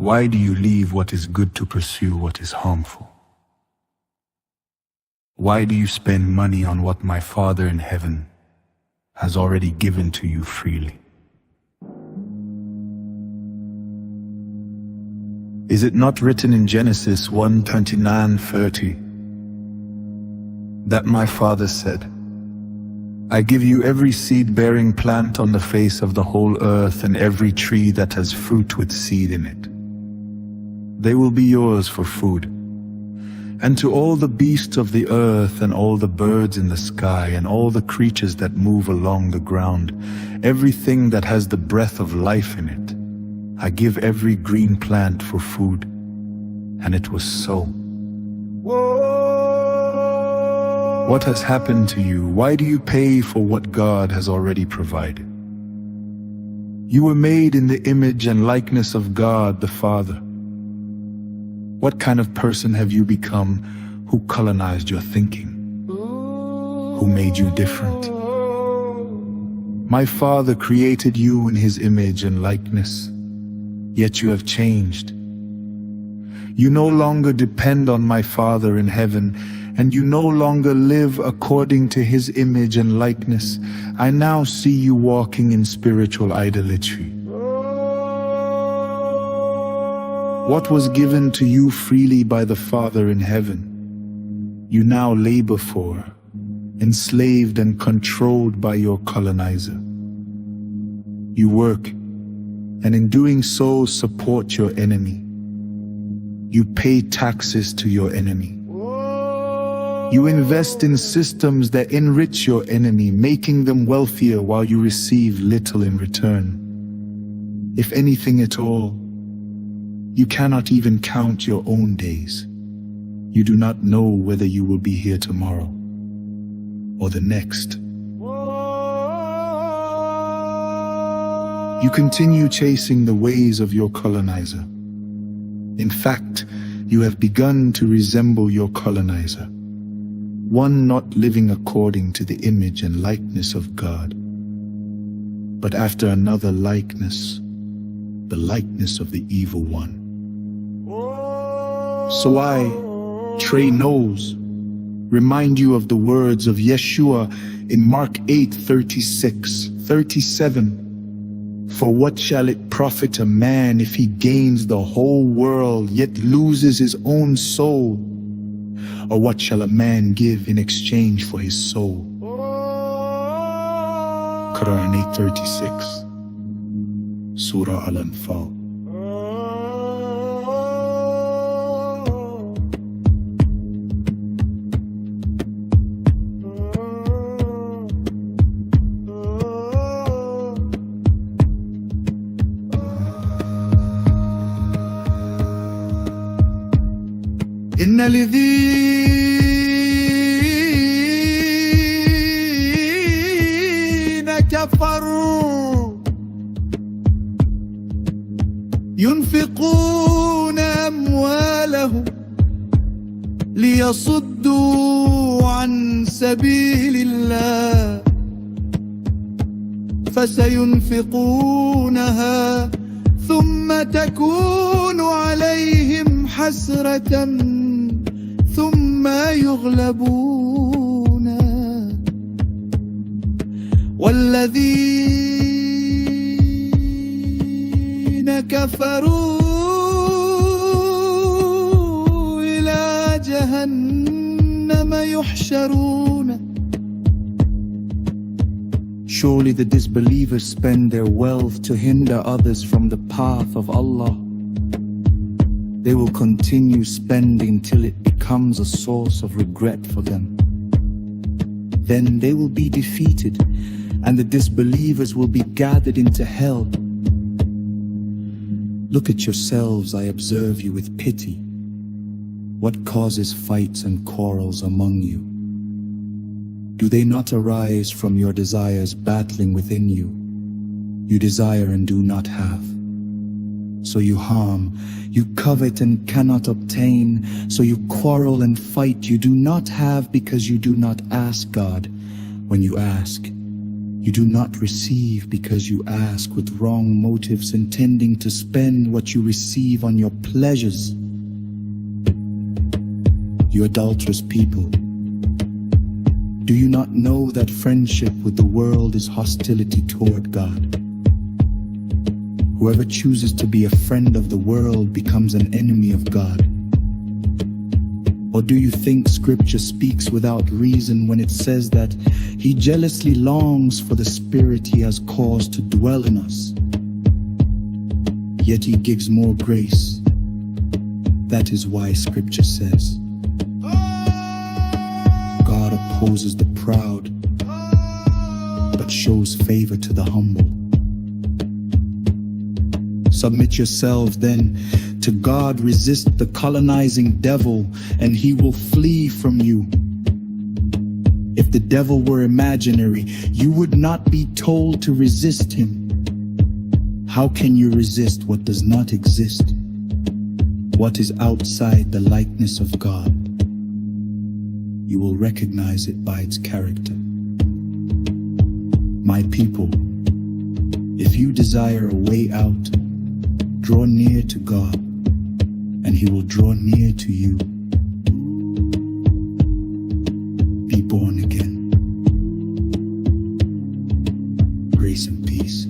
Why do you leave what is good to pursue what is harmful? Why do you spend money on what my Father in heaven has already given to you freely? Is it not written in Genesis 1:29-30 that my Father said, I give you every seed-bearing plant on the face of the whole earth and every tree that has fruit with seed in it. They will be yours for food. And to all the beasts of the earth and all the birds in the sky and all the creatures that move along the ground, everything that has the breath of life in it, I give every green plant for food. And it was so. What has happened to you? Why do you pay for what God has already provided? You were made in the image and likeness of God the Father. What kind of person have you become who colonized your thinking? Who made you different? My Father created you in His image and likeness, yet you have changed. You no longer depend on my Father in heaven, and you no longer live according to His image and likeness. I now see you walking in spiritual idolatry. What was given to you freely by the Father in heaven, you now labor for, enslaved and controlled by your colonizer. You work, and in doing so support your enemy. You pay taxes to your enemy. You invest in systems that enrich your enemy, making them wealthier while you receive little in return. If anything at all, you cannot even count your own days. You do not know whether you will be here tomorrow or the next. You continue chasing the ways of your colonizer. In fact, you have begun to resemble your colonizer, one not living according to the image and likeness of God, but after another likeness, the likeness of the evil one. So I, Trey Knowles, remind you of the words of Yeshua in Mark 8:36-37. For what shall it profit a man if he gains the whole world yet loses his own soul? Or what shall a man give in exchange for his soul? Quran 8:36, Surah Al-Anfal. إن الذين كفروا ينفقون أموالهم ليصدوا عن سبيل الله فسينفقونها ثم تكون عليهم حسرة ثم يغلبون والذين كفروا إلى جهنم يحشرون. Surely the disbelievers spend their wealth to hinder others from the path of Allah. They will continue spending till it becomes a source of regret for them. Then they will be defeated, and the disbelievers will be gathered into hell. Look at yourselves, I observe you with pity. What causes fights and quarrels among you? Do they not arise from your desires battling within you? You desire and do not have. So you harm, you covet and cannot obtain, so you quarrel and fight. You do not have because you do not ask God. When you ask, You do not receive because you ask with wrong motives, intending to spend what you receive on your pleasures. You adulterous people, do you not know that friendship with the world is hostility toward God? Whoever chooses to be a friend of the world becomes an enemy of God. Or do you think Scripture speaks without reason when it says that He jealously longs for the Spirit He has caused to dwell in us? Yet He gives more grace. That is why Scripture says, God opposes the proud, but shows favor to the humble. Submit yourselves then to God, resist the colonizing devil, and he will flee from you. If the devil were imaginary, you would not be told to resist him. How can you resist what does not exist? What is outside the likeness of God? You will recognize it by its character. My people, if you desire a way out, draw near to God, and He will draw near to you. Be born again. Grace and peace.